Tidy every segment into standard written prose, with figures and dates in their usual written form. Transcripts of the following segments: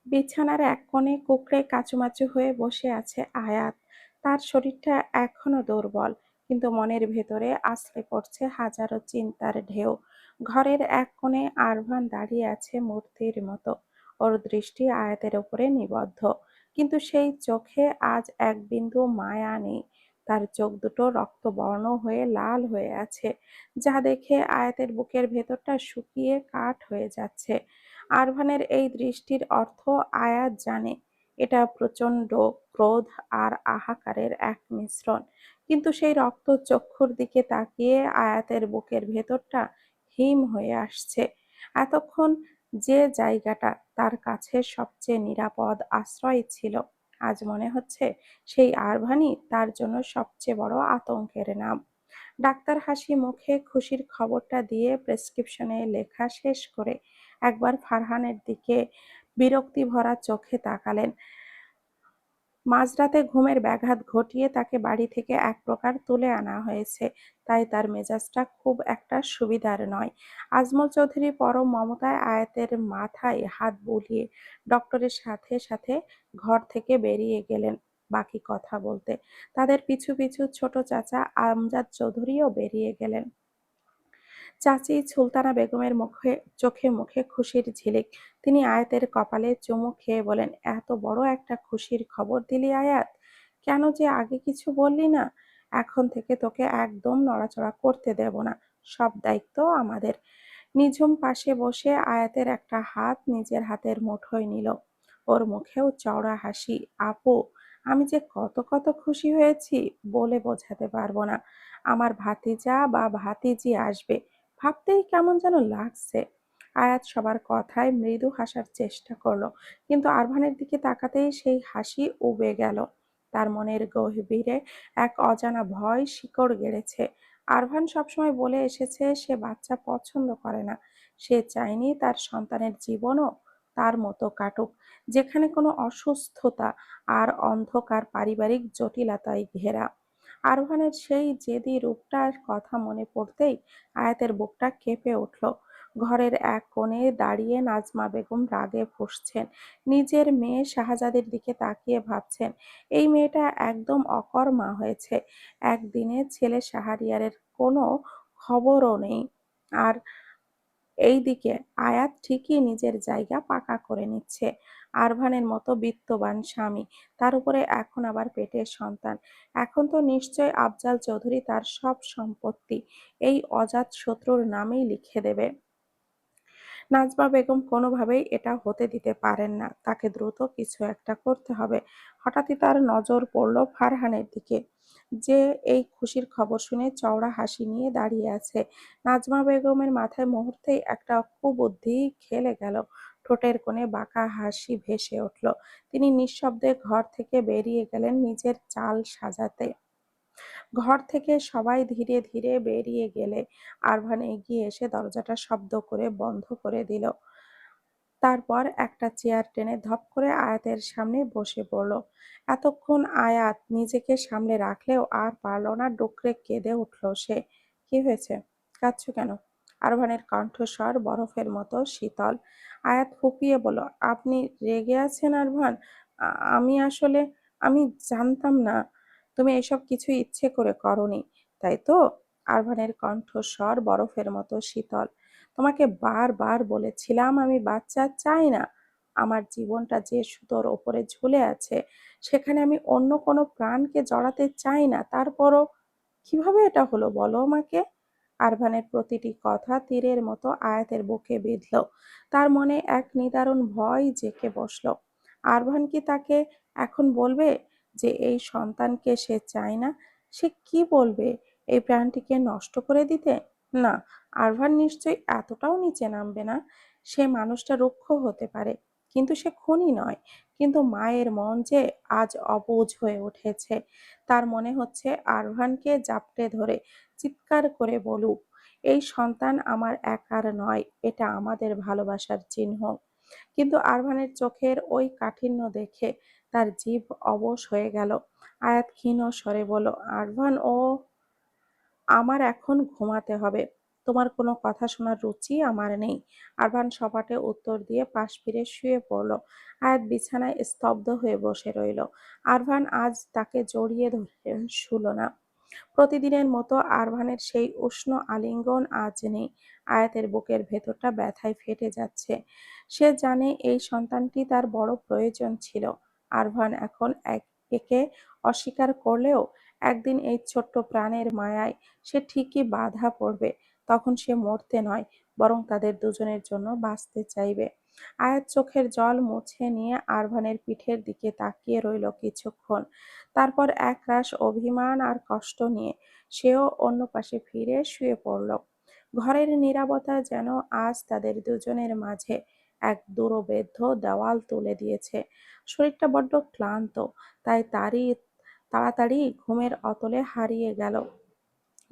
বিছানার এক কোণে কুঁকড়ে কাঁচুমাচু হয়ে বসে আছে আয়াত। তার শরীরটা এখনো দুর্বল, কিন্তু মনের ভেতরে আছড়ে পড়ছে হাজারো চিন্তার ঢেউ। ঘরের এক কোণে আরভান দাঁড়িয়ে আছে মূর্তির মতো। ওর দৃষ্টি আয়াতের উপরে নিবদ্ধ, কিন্তু সেই চোখে আজ এক বিন্দু মায়া নেই। তার চোখ দুটো রক্তবর্ণ হয়ে লাল হয়ে আছে, যা দেখে আয়াতের বুকের ভেতরটা শুকিয়ে কাঠ হয়ে যাচ্ছে। আরভানের এই দৃষ্টির অর্থ আয়াত জানে, এটা প্রচণ্ড ক্রোধ আর হাহাকারের এক মিশ্রণ। কিন্তু সেই রক্তচক্ষুর দিকে তাকিয়ে আয়াতের বুকের ভেতরটা হিম হয়ে আসছে। এতক্ষণ যে জায়গাটা তার কাছে সবচেয়ে নিরাপদ আশ্রয় ছিল, আজ মনে হচ্ছে সেই আরভানই তার জন্য সবচেয়ে বড় আতঙ্কের নাম। ডাক্তার হাসি মুখে খুশির খবরটা দিয়ে প্রেসক্রিপশনে লেখা শেষ করে একবার ফারহানের দিকে বিরক্তি ভরা চোখে তাকালেন। মাঝরাতে ঘুমের ব্যাঘাত ঘটিয়ে তাকে বাড়ি থেকে এক প্রকার তুলে আনা হয়েছে, তাই তার মেজাজটা খুব একটা সুবিধার নয়। আজমল চৌধুরী পরম মমতায় আয়াতের মাথায় হাত বুলিয়ে ডক্টরের সাথে সাথে ঘর থেকে বেরিয়ে গেলেন বাকি কথা বলতে। তাদের পিছু পিছু ছোট চাচা আমজাদ চৌধুরীও বেরিয়ে গেলেন। চাচি সুলতানা বেগমের চোখে মুখে খুশির ঝিলিক। তিনি আয়াতের কপালে চুমু খেয়ে বলেন, এত বড় একটা খুশির খবর দিলি আয়াত, কেন যে আগে কিছু বললি না? এখন থেকে তোকে একদম নড়াচড়া করতে দেব না, সব দায়িত্ব আমাদের। নিঝুম পাশে বসে আয়াতের একটা হাত নিজের হাতের মুঠোয় নিল। ওর মুখেও চওড়া হাসি। আপু, আমি যে কত কত খুশি হয়েছি বলে বোঝাতে পারবো না। আমার ভাতিজা বা ভাতিজি আসবে ভাবতেই কেমন যেন লাগছে। আয়াত সবার কথায় মৃদু হাসার চেষ্টা করলো, কিন্তু আরভানের দিকে তাকাতেই সেই হাসি উবে গেল। তার মনের গভীরে এক অজানা ভয় শিকড় গেড়েছে। আরভান সবসময় বলে এসেছে সে বাচ্চা পছন্দ করে না। সে চায়নি তার সন্তানের জীবনও তার মতো কাটুক, যেখানে কোনো অসুস্থতা আর অন্ধকার পারিবারিক জটিলতায় ঘেরা। আরোহণের সেই জেদি রূপটার কথা মনে পড়তেই আয়াতের বুকটা কেঁপে উঠল। ঘরের এক কোণে দাঁড়িয়ে নাজমা বেগম রাগে ফুঁসছেন। নিজের মেয়ে শাহজাদের দিকে তাকিয়ে ভাবছেন, এই মেয়েটা একদম অকর্মা হয়েছে। একদিনে ছেলে শাহরিয়ারের কোনো খবরও নেই। আর এইদিকে আয়াত ঠিকই নিজের জায়গা পাকা করে নিচ্ছে। আরভানের মতো বিত্তবান স্বামী, তার উপরে এখন আবার পেটের সন্তান। এখন তো নিশ্চয় আফজাল চৌধুরী তার সব সম্পত্তি এই অজাত শত্রুর নামেই লিখে দেবে। নাজমা বেগম কোনোভাবেই এটা হতে দিতে পারেন না। তাকে দ্রুত কিছু একটা করতে হবে। হঠাৎই তার নজর পড়ল ফারহানের দিকে, যে এই খুশির খবর শুনে চওড়া হাসি নিয়ে দাঁড়িয়ে আছে। নাজমা বেগমের মাথায় মুহূর্তেই একটা কুবুদ্ধি খেলে গেল। ঠোঁটের কোণে বাঁকা হাসি ভেসে উঠল। তিনি নিঃশব্দে ঘর থেকে বেরিয়ে গেলেন নিজের চাল সাজাতে। ঘর থেকে সবাই ধীরে ধীরে বেরিয়ে গেলে আরভান এগিয়ে এসে দরজাটা শব্দ করে বন্ধ করে দিল। তারপর একটা চেয়ার টেনে ধপ করে আয়াতের সামনে বসে পড়ল। এতক্ষণ আয়াত নিজেকে সামলে রাখলেও আর পারল না, ডুকরে কেঁদে উঠল সে। কি হয়েছে? কাঁদছো কেন? আরভানের কণ্ঠস্বর বরফের মতো শীতল। আয়াত ফুপিয়ে বলল, আপনি রেগে আছেন আরভান? আমি আসলে আমি জানতাম না তুমি এসব কিছু ইচ্ছে করে করনি, তাই তো? আরভানের কণ্ঠস্বর বরফের মতো শীতল। তোমাকে বারবার বলেছিলাম আমি বাচ্চা চাই না। আমার জীবনটা যে সুতোর ওপরে ঝুলে আছে, সেখানে আমি অন্য কোনো প্রাণকে জড়াতে চাই না। তারপরও কিভাবে এটা হলো বলো আমাকে? আরভানের প্রতিটি কথা তীরের মতো আয়াতের বুকে বিঁধল। তার মনে এক নিদারুণ ভয় জেঁকে বসল। আরভান কি তাকে এখন বলবে যে এই সন্তানকে সে চায় না? সে কি বলবে? এই প্রাণটিকে নষ্ট করে দিতে? না, আরভান নিশ্চয়ই এতটাও নিচে নামবে না। সে মানুষটা রুক্ষ হতে পারে, কিন্তু সে খুনি নয়। কিন্তু মায়ের মন যে আজ অবুঝ হয়ে উঠেছে। তার মনে হচ্ছে আরভানকে জাপটে ধরে চিৎকার করে বলুক, এই সন্তান আমার একার নয়, এটা আমাদের ভালোবাসার চিহ্ন। কিন্তু আরভানের চোখের ওই কাঠিন্য দেখে তার জিভ অবশ হয়ে গেল। আয়াত ক্ষীণ স্বরে বলল, আরভান, ও আমার এখন ঘুমাতে হবে। তোমার কোনো কথা শোনার রুচি আমার নেই। আরভান সপাটে উত্তর দিয়ে পাশ ফিরে শুয়ে পড়ল। আয়াত বিছানায় স্তব্ধ হয়ে বসে রইল। আরভান আজ তাকে জড়িয়ে ধরে শুল না। প্রতিদিনের মতো আরভানের সেই উষ্ণ আলিঙ্গন আজ নেই। আয়াতের বুকের ভেতরটা ব্যথায় ফেটে যাচ্ছে। সে জানে এই সন্তানটি তার বড় প্রয়োজন ছিল। আরভান এখন একে অস্বীকার করলেও একদিন এই ছোট্ট প্রাণের মায়ায় সে ঠিকই বাধা পড়বে। তখন সে মরতে নয়, বরং তাদের দুজনের জন্য বাঁচতে চাইবে। আয়াত চোখের জল মুছে নিয়ে আরভানের পিঠের দিকে তাকিয়ে রইল কিছুক্ষণ। তারপর একরাশ অভিমান আর কষ্ট নিয়ে সেও অন্য পাশে ফিরে শুয়ে পড়ল। ঘরের নীরবতা যেন আজ তাদের দুজনের মাঝে এক দূরভেদ্য দেওয়াল তুলে দিয়েছে। শরীরটা বড্ড ক্লান্ত, তাই তাড়াতাড়ি ঘুমের অতলে হারিয়ে গেল।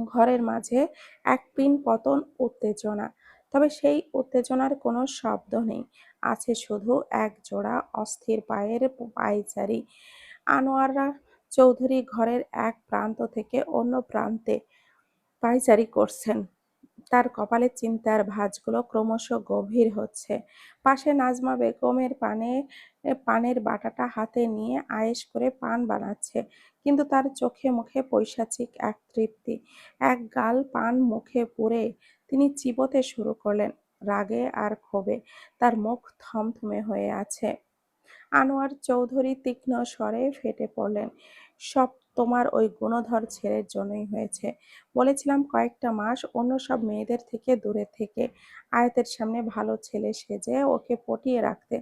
ঘরের মাঝে এক পিন পতন উত্তেজনা, তবে সেই উত্তেজনার কোনো শব্দ নেই। আছে শুধু এক জোড়া অস্থির পায়ের পায়চারি। আনোয়ারা চৌধুরী ঘরের এক প্রান্ত থেকে অন্য প্রান্তে পায়চারি করছেন। তার কপালে চিন্তার ভাঁজগুলো ক্রমশ গভীর হচ্ছে। পাশে নাজমা বেগমের পানের বাটাটা হাতে নিয়ে আয়েশ করে পান বানাচ্ছে, কিন্তু তার চোখে মুখে পৈশাচিক এক তৃপ্তি। এক গাল পান মুখে পুরে তিনি চিবোতে শুরু করলেন, রাগে আর ক্ষোভে তার মুখ থমথমে হয়ে আছে। আনোয়ার চৌধুরী তীক্ষ্ণ স্বরে ফেটে পড়লেন, সব তোমার ওই গুণধর ছেলের জন্যই হয়েছে। বলেছিলাম কয়েকটা মাস অন্য সব মেয়েদের থেকে দূরে থেকে আয়াতের সামনে ভালো ছেলে সেজে ওকে পটিয়ে রাখতে,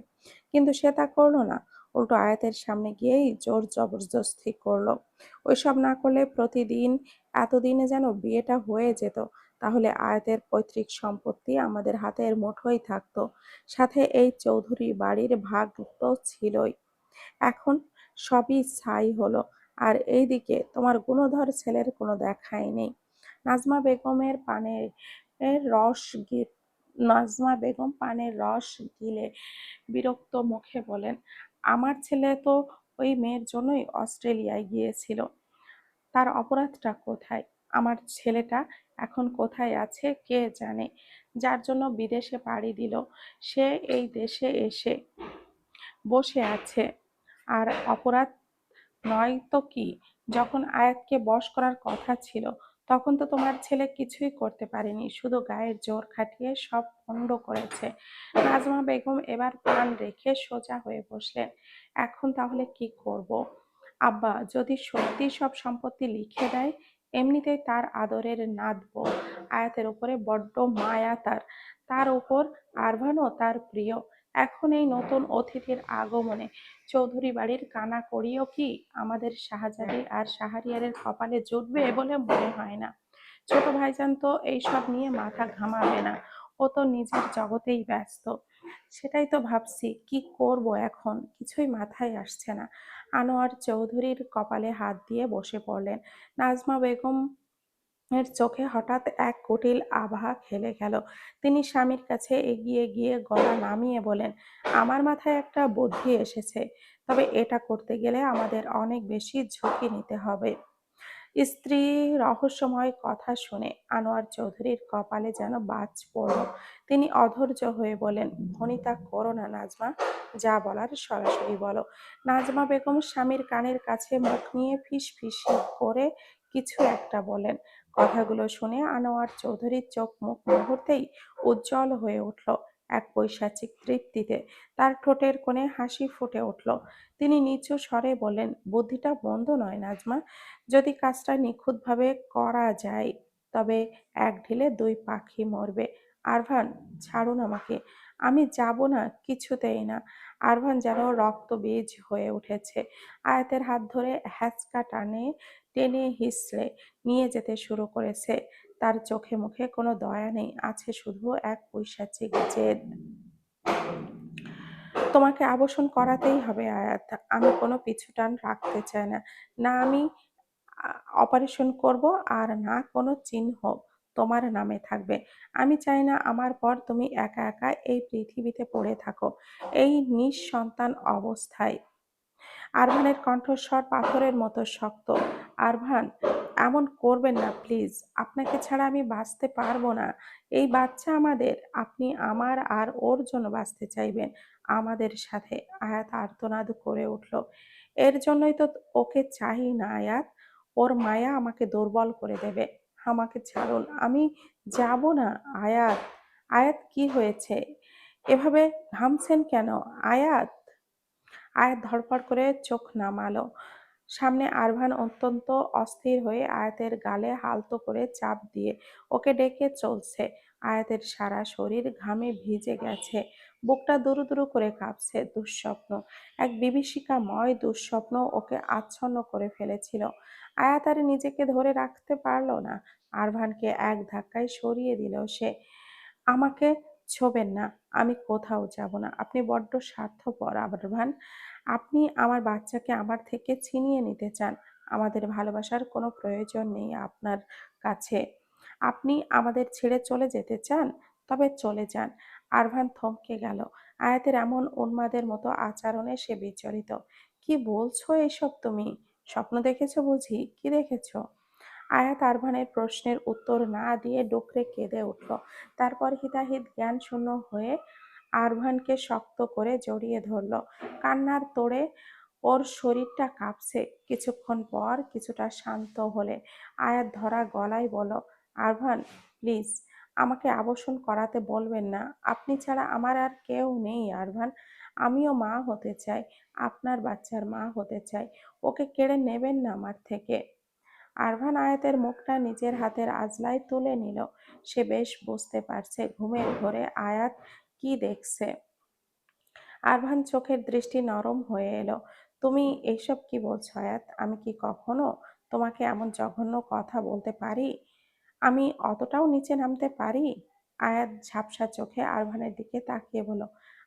কিন্তু সে তা করলো না। উল্টো আয়াতের সামনে গিয়েই জোর জবরদস্তি করলো। ওইসব না করলে প্রতিদিন এতদিনে যেন বিয়েটা হয়ে যেত। তাহলে আয়াতের পৈতৃক সম্পত্তি আমাদের হাতের মুঠোয় থাকতো, সাথে এই চৌধুরী বাড়ির ভাগ তো ছিলই। এখন সবই ছাই হলো। আর এইদিকে তোমার গুণধর ছেলের কোনো দেখাই নেই। নাজমা বেগমের পানের রস গি- নাজমা বেগম পানের রস গিলে বিরক্ত মুখে বলেন, আমার ছেলে তো ওই মেয়ের জন্যই অস্ট্রেলিয়ায় গিয়েছিল। তার অপরাধটা কোথায়? আমার ছেলেটা এখন কোথায় আছে কে জানে। যার জন্য বিদেশে পাড়ি দিল, সে এই দেশে এসে বসে আছে। আর অপরাধ নয় তো কি? যখন আয়াতকে বশ করার কথা ছিল, তখন তো তোমার ছেলে কিছুই করতে পারেনি, শুধু গায়ের জোর খাটিয়ে সব পণ্ড করেছে। নাজমা বেগম এবার পান রেখে সোজা হয়ে বসলেন। এখন তাহলে কি করব? আব্বা যদি সত্যি সব সম্পত্তি লিখে দেয়, এমনিতেই তার আদরের নাতবো, আয়াতের উপরে বড্ড মায়া তার। তার উপর আরভানও তার প্রিয়। এখন এই নতুন অতিথির আগমনে চৌধুরী বাড়ির কানাকড়িও কি আমাদের শাহজাদি আর শাহরিয়ারের কপালে জুটবে বলে মনে হয় না। ছোট ভাইজান তো এইসব নিয়ে মাথা ঘামাবে না, ও তো নিজের জগতেই ব্যস্ত। সেটাই তো ভাবছি কি করব এখন, কিছুই মাথায় আসছে না। আনোয়ার চৌধুরীর কপালে হাত দিয়ে বসে পড়লেন। নাজমা বেগম এর চোখে হঠাৎ এক কুটিল আভা খেলে গেল। তিনি স্বামীর কাছে এগিয়ে গিয়ে গলা নামিয়ে বলেন, আমার মাথায় একটা বুদ্ধি এসেছে, তবে এটা করতে গেলে আমাদের অনেক বেশি ঝুঁকি নিতে হবে। স্ত্রী রহস্যময় কথা শুনে আনোয়ার চৌধুরীর কপালে যেন বাজ পড়ল। তিনি অধৈর্য হয়ে বলেন, ভনিতা করো না নাজমা, যা বলার সরাসরি বলো। নাজমা বেগম স্বামীর কানের কাছে মুখ নিয়ে ফিস ফিস করে কিছু একটা বলেন। কথাগুলো শুনে আনোয়ার চৌধুরীর চোখ মুখ মুহূর্তেই উজ্জ্বল হয়ে উঠল এক পৈশাচিক তৃপ্তিতে। তার ঠোঁটের কোণে হাসি ফুটে উঠল। তিনি নিচু স্বরে বললেন, বুদ্ধিটা মন্দ নয় নাজমা, যদি কাজটা নিখুঁতভাবে করা যায়, তবে এক ঢিলে দুই পাখি মরবে। আরভান, ছাড়ুন আমাকে, আমি যাব না, কিছুতেই না। আরভান যেন রক্তবীজ হয়ে উঠেছে। আয়াতের হাত ধরে হ্যাচকা টানে টেনে হিঁচড়ে নিয়ে যেতে শুরু করেছে। তার চোখে মুখে কোনো দয়া নেই, আছে শুধু এক পৈশাচিক জেদ। তোমাকে আবাসন করাতেই হবে আয়াত, আমি কোনো পিছুটান রাখতে চাই না। না আমি অপারেশন করব, আর না কোনো চিহ্ন তোমার নামে থাকবে। আমি চাই না আমার পর তুমি একা একা এই পৃথিবীতে পড়ে থাকো এই নিঃসন্তান অবস্থায়। আরমানের কণ্ঠস্বর পাথরের মতো শক্ত। আরভান, এমন করবেন না প্লিজ। আপনাকে ছাড়া আমি বাঁচতে পারবো না। এই বাচ্চা আমাদের। আপনি আমার আর ওর জন্য বাঁচতে চাইবেন আমাদের সাথে। আয়াত আর্তনাদ করে উঠল। এর জন্যই তো ওকে চাই না আয়াত। ওর মায়া আমাকে দুর্বল করে দেবে। আমাকে ছাড়ুন। আমি যাব না আয়াত। আয়াত কি হয়েছে? এভাবে ঘামছেন কেন? আয়াত! আয়াত ধড়ফড় করে চোখ নামালো। সামনে আরভান অত্যন্ত অস্থির হয়ে আয়াতের গালে আলতো করে চাপ দিয়ে ওকে ডেকে চলছে। আয়াতের সারা শরীর ঘামে ভিজে গেছে। বুকটা দুরু দুরু করে কাঁপছে। দুঃস্বপ্ন, এক বিভীষিকাময় দুঃস্বপ্ন ওকে আচ্ছন্ন করে ফেলেছিল। আয়াত আর নিজেকে ধরে রাখতে পারল না। আরভানকে এক ধাক্কায় সরিয়ে দিল সে। আমাকে ছোবেন না। আমি কোথাও যাব না। আপনি বড্ড স্বার্থপর আরভান। আপনি আমার বাচ্চাকে আমার থেকে ছিনিয়ে নিতে চান। আমাদের ভালোবাসার কোনো প্রয়োজন নেই আপনার কাছে। আপনি আমাদের ছেড়ে চলে যেতে চান? তবে চলে যান। আরভান থমকে গেল। আয়াতের এমন উন্মাদের মতো আচরণে সে বিচলিত। কি বলছো এসব তুমি? স্বপ্ন দেখেছো বুঝি? কি দেখেছো? আয়াত আরভানের প্রশ্নের উত্তর না দিয়ে ডুকরে কেঁদে উঠল। তারপর হিতাহিত জ্ঞান শূন্য হয়ে আরভানকে শক্ত করে জড়িয়ে ধরল। কান্নার তোড়ে ওর শরীরটা কাঁপছে। কিছুক্ষণ পর কিছুটা শান্ত হলে আয়াত ধরা গলায় বলল, আরভান প্লিজ, আমাকে আবাসন করাতে বলবেন না। আপনি ছাড়া আমার আর কেউ নেই আরভান। আমিও মা হতে চাই। আপনার বাচ্চার মা হতে চাই। ওকে কেড়ে নেবেন না আমার থেকে। আরভান আয়াতের মুখটা নিজের হাতের আঁচলায় তুলে নিল। সে বেশ বুঝতে পারছে ঘুমের ঘোরে আয়াত কি দেখছে। আরভান চোখের দৃষ্টি নরম হয়ে এলো। তুমি এইসব কি বলছো আয়াত? আমি কি কখনো তোমাকে এমন জঘন্য কথা বলতে পারি? আমি অতটাও নিচে নামতে পারি? আয়াত ঝাপসা চোখে আরভানের দিকে তাকিয়ে বলল,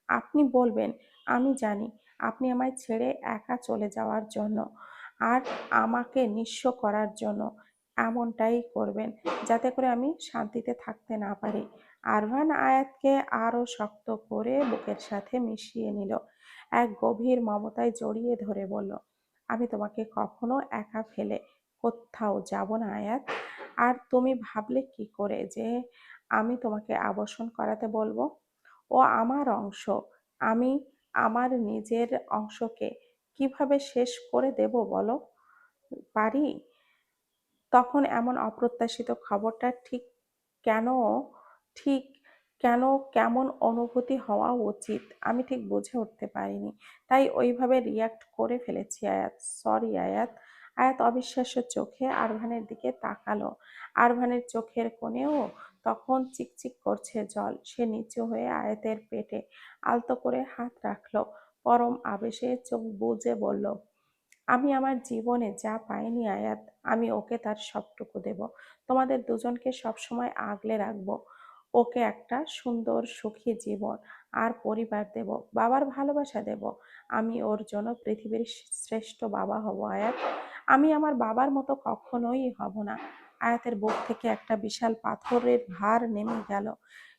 আপনি বলবেন। আমি জানি আপনি আমায় ছেড়ে একা চলে যাওয়ার জন্য আর আমাকে নিঃস্ব করার জন্য এমনটাই করবেন, যাতে করে আমি শান্তিতে থাকতে না পারি। আরভান আয়াতকে আরো শক্ত করে বুকের সাথে মিশিয়ে নিল। এক গভীর মমতায় জড়িয়ে ধরে বলল, আমি তোমাকে কখনো একা ফেলে কোথাও যাব না আয়াত। আর তুমি ভাবলে কি করে যে আমি তোমাকে আবাসন করাতে বলবো? ও আমার অংশ। আমি আমার নিজের অংশকে কিভাবে শেষ করে দেব বলো? পারি? তখন এমন অপ্রত্যাশিত খবরটা কেন ঠিক কেন কেমন অনুভূতি হওয়া উচিত আমি ঠিক বুঝে উঠতে পারিনি। তাই ওইভাবে রিয়াক্ট করে ফেলেছি আয়াত। সরি আয়াত। আয়াত অবিশ্বাস্য চোখে আরভানের দিকে তাকালো। আরভানের চোখের কোণেও তখন চিকচিক করছে জল। সে নিচু হয়ে আয়াতের পেটে আলতো করে হাত রাখলো। পরম আবেশে চোখ বুজে বলল, আমি আমার জীবনে যা পাইনি আয়াত, আমি ওকে তার সবটুকু দেব। তোমাদের দুজনকে সবসময় আগলে রাখবো। ওকে একটা সুন্দর সুখী জীবন আর পরিবার দেব। বাবার ভালোবাসা দেব। আমি ওর জন্য পৃথিবীর শ্রেষ্ঠ বাবা হব আয়াত। আমি আমার বাবার মতো কখনোই হব না। আয়াতের বুক থেকে একটা বিশাল পাথরের ভার নেমে গেল।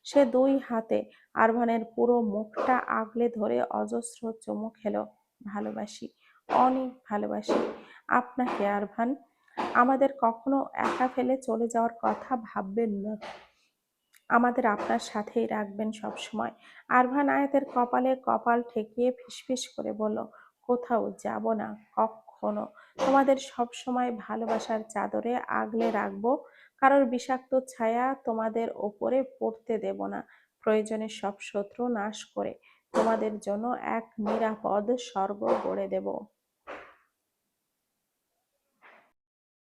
সে দুই হাতে আরভানের পুরো মুখটা আগলে ধরে অজস্র চুমু খেলো। ভালোবাসি, অনেক ভালোবাসি আপনাকে আরভান। আমাদের কখনো একা ফেলে চলে যাওয়ার কথা ভাববেন না। আমাদের আপনার সাথেই রাখবেন সবসময়। আরভান আয়াতের কপালে কপাল ঠেকিয়ে ফিসফিস করে বলল, কোথাও যাব না কখনো। তোমাদের সবসময় ভালোবাসার চাদরে আগলে রাখবো। কারোর বিষাক্ত ছায়া তোমাদের ওপরে পড়তে দেব না। প্রয়োজনে সব শত্রু নাশ করে তোমাদের জন্য এক নিরাপদ স্বর্গ গড়ে দেব।